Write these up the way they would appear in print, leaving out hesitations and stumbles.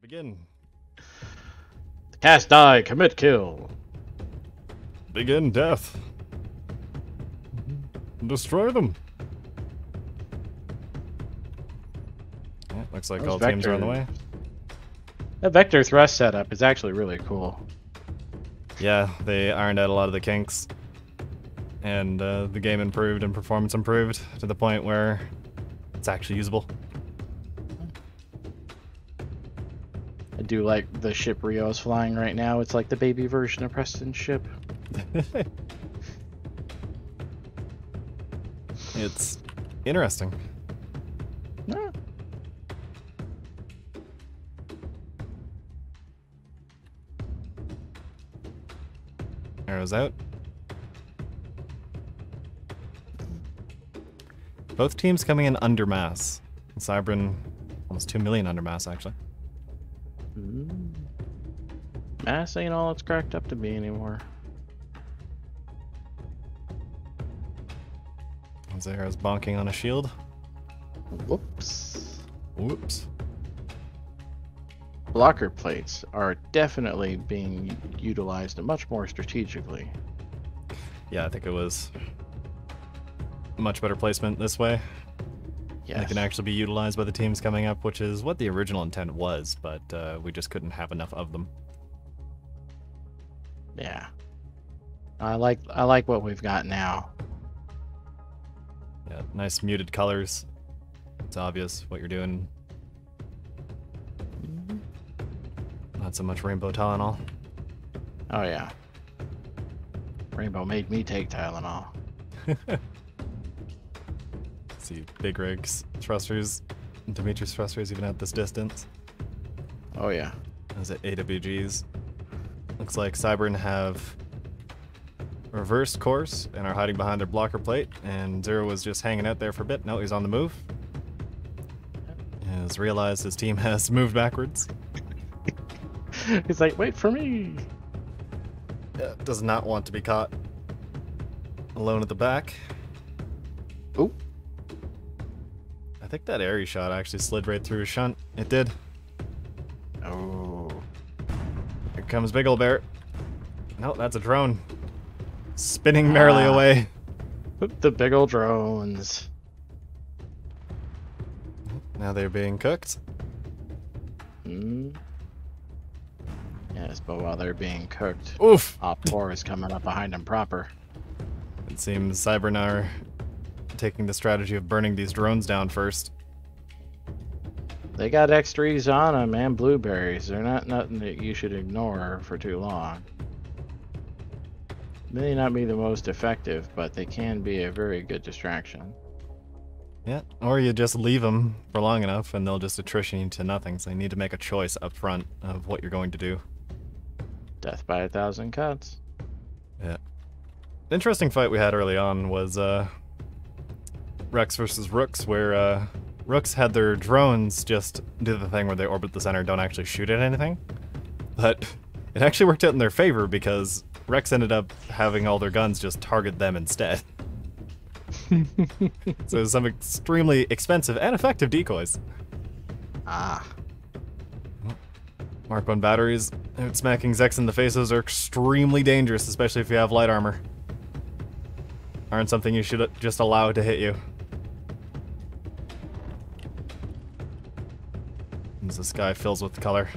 Begin. Cast die, commit kill. Begin death. Destroy them. Yeah, looks like Those all teams are on the way. That vector thrust setup is actually really cool. Yeah, they ironed out a lot of the kinks. And the game improved and performance improved to the point where it's actually usable. I do like the ship Rio's flying right now. It's like the baby version of Preston's ship. It's interesting. Yeah. Arrows out. Both teams coming in under mass. Cybran almost 2 million under mass, actually. Mass ain't all it's cracked up to be anymore. Zara's bonking on a shield. Whoops. Whoops. Blocker plates are definitely being utilized much more strategically. Yeah, I think it was much better placement this way. Yes. They can actually be utilized by the teams coming up, which is what the original intent was, but we just couldn't have enough of them. Yeah. I like what we've got now. Yeah, nice muted colors. It's obvious what you're doing. Not so much rainbow Tylenol. Oh yeah. Rainbow made me take Tylenol. See, big rigs, thrusters, Dimitri's thrusters even at this distance. Oh yeah. Is it AWGs? Looks like Cybran have reversed course and are hiding behind their blocker plate, and Zero was just hanging out there for a bit. No, he's on the move. He has realized his team has moved backwards. He's like, wait for me. Yeah, does not want to be caught alone at the back. Oop. I think that airy shot actually slid right through his shunt. It did. Oh. Here comes Big Ol' Bear. No, that's a drone. Spinning merrily away. The big old drones. Now they're being cooked. Yes, but while they're being cooked, Oof! Op 4 is coming up behind them proper. It seems Cybran are taking the strategy of burning these drones down first. They got X3s on them and blueberries. They're not nothing that you should ignore for too long. May not be the most effective, but they can be a very good distraction. Yeah, or you just leave them for long enough and they'll just attrition you to nothing, so you need to make a choice up front of what you're going to do. Death by 1,000 cuts. Yeah. The interesting fight we had early on was Rex versus Rooks, where Rooks had their drones just do the thing where they orbit the center, don't actually shoot at anything. But it actually worked out in their favor because Rex ended up having all their guns just target them instead. So it was some extremely expensive and effective decoys. Ah. Mark 1 batteries, smacking Zex in the faces are extremely dangerous, especially if you have light armor. Aren't something you should just allow to hit you. As the sky fills with color.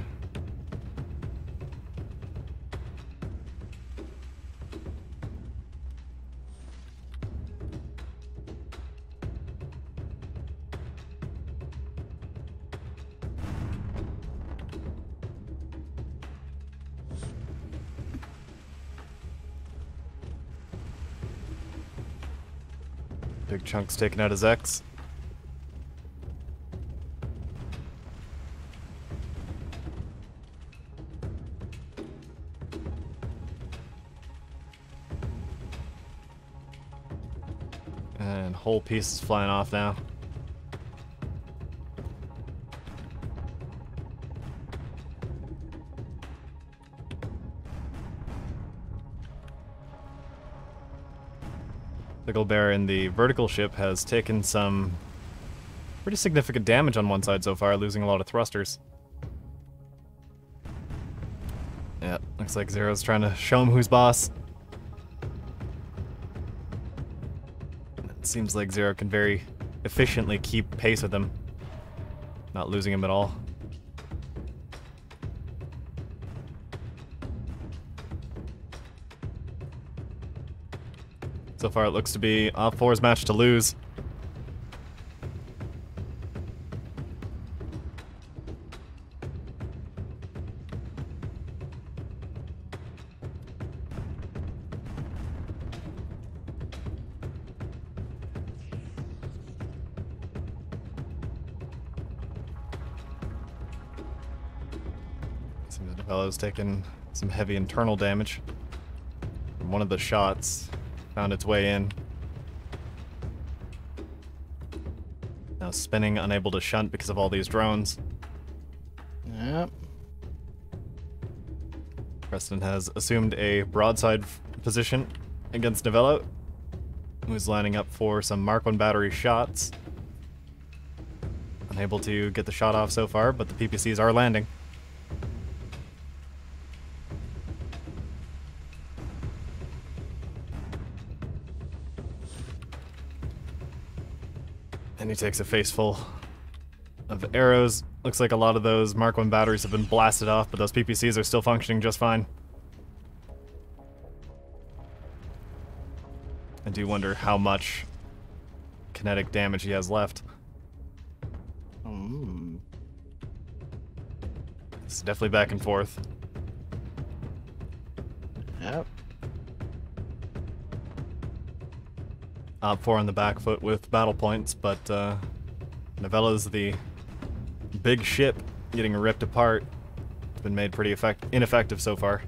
Big chunks taken out of Zex. And whole piece is flying off now. Big Ol' Bear in the vertical ship has taken some pretty significant damage on one side so far, losing a lot of thrusters. Looks like Zero's trying to show him who's boss. It seems like Zero can very efficiently keep pace with him, not losing him at all. So far it looks to be Op4's match to lose. Seems the fellow's taken some heavy internal damage from one of the shots. Found its way in. Now spinning, unable to shunt because of all these drones. Yep. Preston has assumed a broadside position against Novello, who's lining up for some Mark 1 battery shots. Unable to get the shot off so far, but the PPCs are landing. And he takes a face full of arrows. Looks like a lot of those Mark 1 batteries have been blasted off, but those PPCs are still functioning just fine. I do wonder how much kinetic damage he has left. It's definitely back and forth. Yep. Op4 on the back foot with battle points, but Novello's the big ship getting ripped apart. It's been made pretty ineffective so far.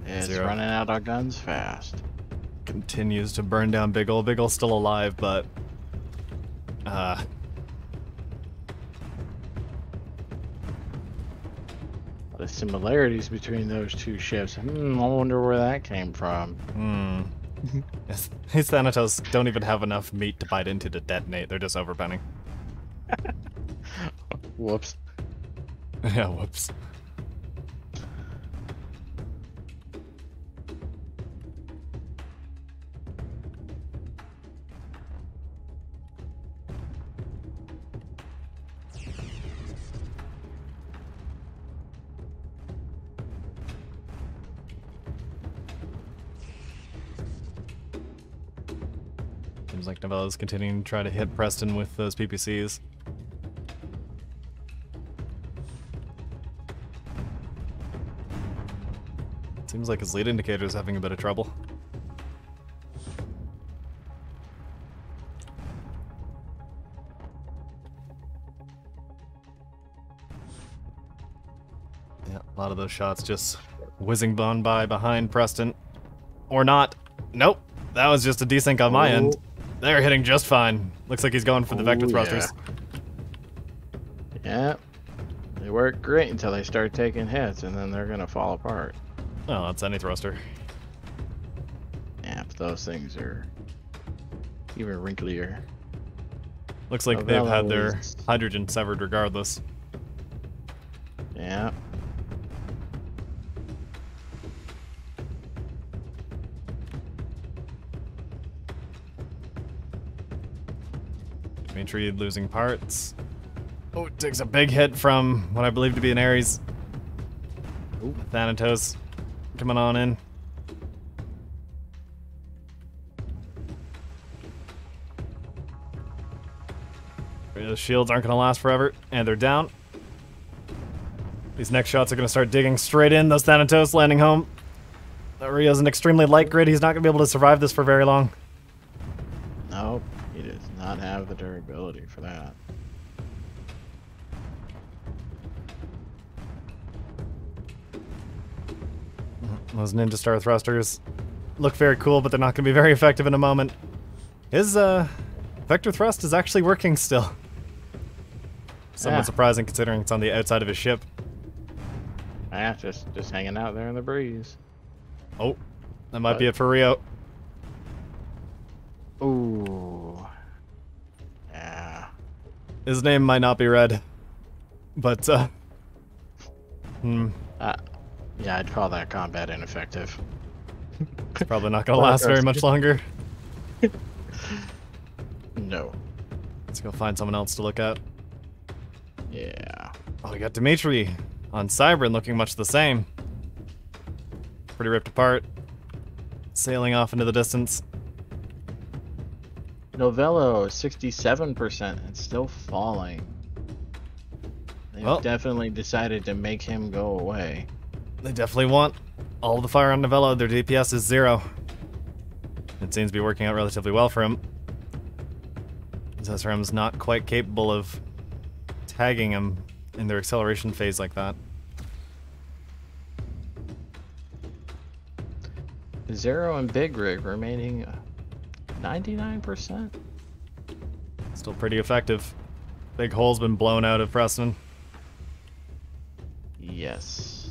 It's Zero running out of guns fast. continues to burn down Big Ol'. Big Ol's still alive, but The similarities between those two ships. I wonder where that came from. These Thanatos don't even have enough meat to bite into to detonate. They're just overpenning. Whoops. Yeah, whoops. Seems like Novello's continuing to try to hit Preston with those PPCs. Seems like his lead indicator is having a bit of trouble. Yeah, a lot of those shots just whizzing on by behind Preston. Or not. Nope. That was just a desync on my end. They're hitting just fine. Looks like he's going for the vector thrusters. Yeah. They work great until they start taking hits, and then they're gonna fall apart. Oh, that's any thruster. Yeah, but those things are even wrinklier. Looks like they've had their hydrogen severed regardless. Yeah. Dimitri losing parts. Oh, it takes a big hit from what I believe to be an Ares. Ooh, Thanatos coming on in. The shields aren't going to last forever, and they're down. These next shots are going to start digging straight in. Those Thanatos landing home. Rio's an extremely light grid. He's not going to be able to survive this for very long. Nope. He does not have the durability for that. Those Ninja Star thrusters look very cool, but they're not going to be very effective in a moment. His vector thrust is actually working still. Somewhat surprising considering it's on the outside of his ship. Yeah, just hanging out there in the breeze. Oh, that might be it for Rio. Ooh. Yeah. His name might not be read, but Yeah, I'd call that combat ineffective. It's probably not gonna last very much longer. No. Let's go find someone else to look at. Yeah. Oh, we got Dimitri on Cybran looking much the same. Pretty ripped apart. Sailing off into the distance. Novello, 67%, and still falling. They've definitely decided to make him go away. They definitely want all of the fire on Novello. Their DPS is 0. It seems to be working out relatively well for him. SRM's not quite capable of tagging him in their acceleration phase like that. Zero and Big Rig remaining 99%. Still pretty effective. Big hole's been blown out of Preston. Yes.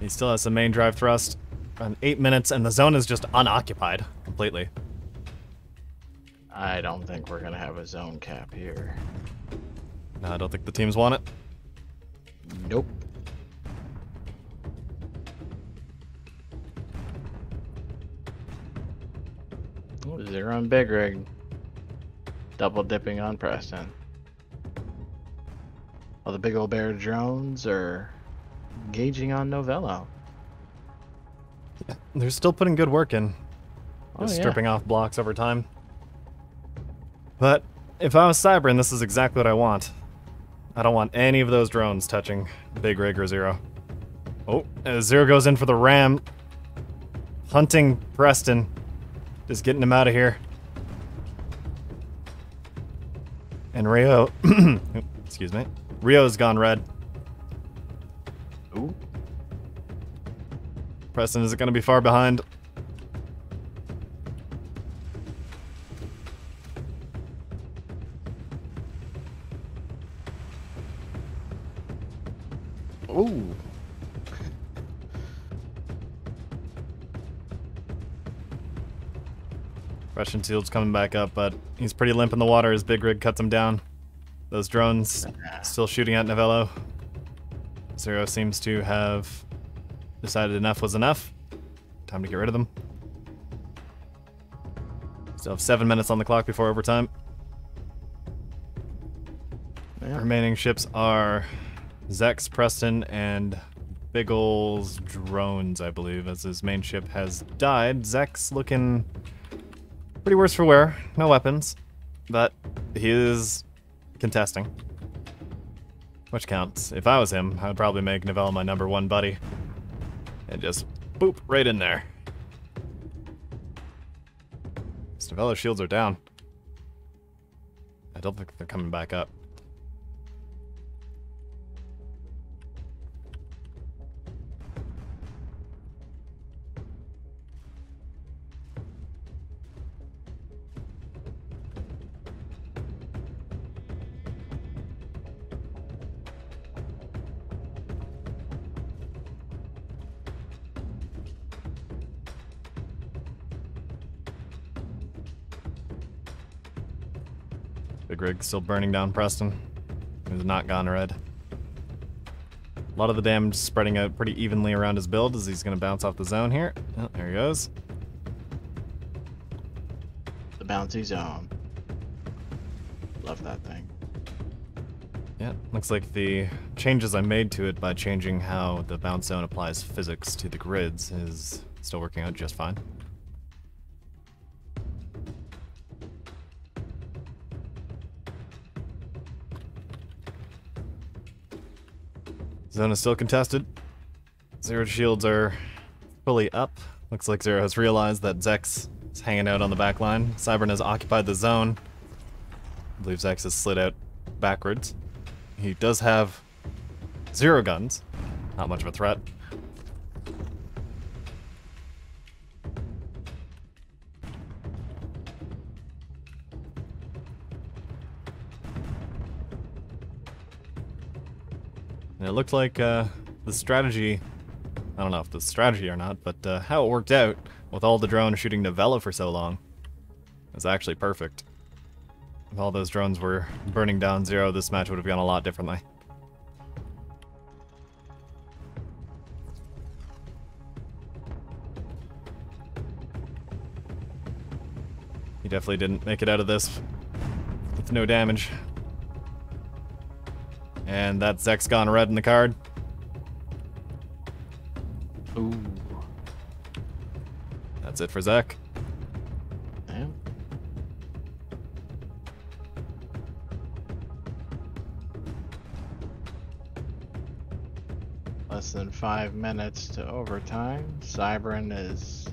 He still has some main drive thrust. Around 8 minutes, and the zone is just unoccupied completely. I don't think we're gonna have a zone cap here. No, I don't think the teams want it. Nope. Ooh, Zero and Big Rig. Double dipping on Preston. All the big old bear drones are engaging on Novello. Yeah, they're still putting good work in. Oh, Just yeah. stripping off blocks over time. But if I was Cybran, this is exactly what I want. I don't want any of those drones touching Big Rig or Zero. Oh, Zero goes in for the ram. Hunting Preston. Just getting him out of here. And Rio... excuse me. Rio's gone red. Ooh. Preston isn't going to be far behind. Ooh. Russian Shield's coming back up, but he's pretty limp in the water as Big Rig cuts him down. Those drones still shooting at Novello. Zero seems to have decided enough was enough. Time to get rid of them. Still have 7 minutes on the clock before overtime. Yeah. Remaining ships are Zex, Preston, and Big Ol's drones, I believe, as his main ship has died. Zex looking pretty worse for wear. No weapons, but he is contesting, which counts. If I was him, I would probably make Novello my #1 buddy and just boop right in there. Novello's shields are down. I don't think they're coming back up. Big Rig still burning down Preston, who's not gone red. A lot of the damage spreading out pretty evenly around his build as he's going to bounce off the zone here. Oh, there he goes. The bouncy zone. Love that thing. Yeah, looks like the changes I made to it by changing how the bounce zone applies physics to the grids is still working out just fine. Zone is still contested. Zero's shields are fully up. Looks like Zero has realized that Zex is hanging out on the back line. Cybran has occupied the zone. I believe Zex has slid out backwards. He does have 0 guns. Not much of a threat. And it looked like the strategy, I don't know if the strategy or not, but how it worked out with all the drones shooting Novello for so long was actually perfect. If all those drones were burning down Zero, this match would have gone a lot differently. He definitely didn't make it out of this with no damage. And that's Zek's gone red in the card. Ooh. That's it for Zek. Damn. Less than 5 minutes to overtime. Cybern is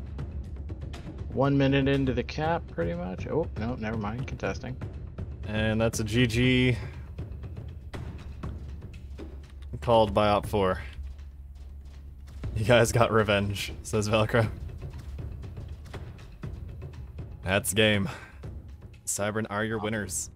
1 minute into the cap, pretty much. Oh, no, never mind. Contesting. And that's a GG. Called by Op 4. You guys got revenge, says Velcro. That's game. Cybern are your winners.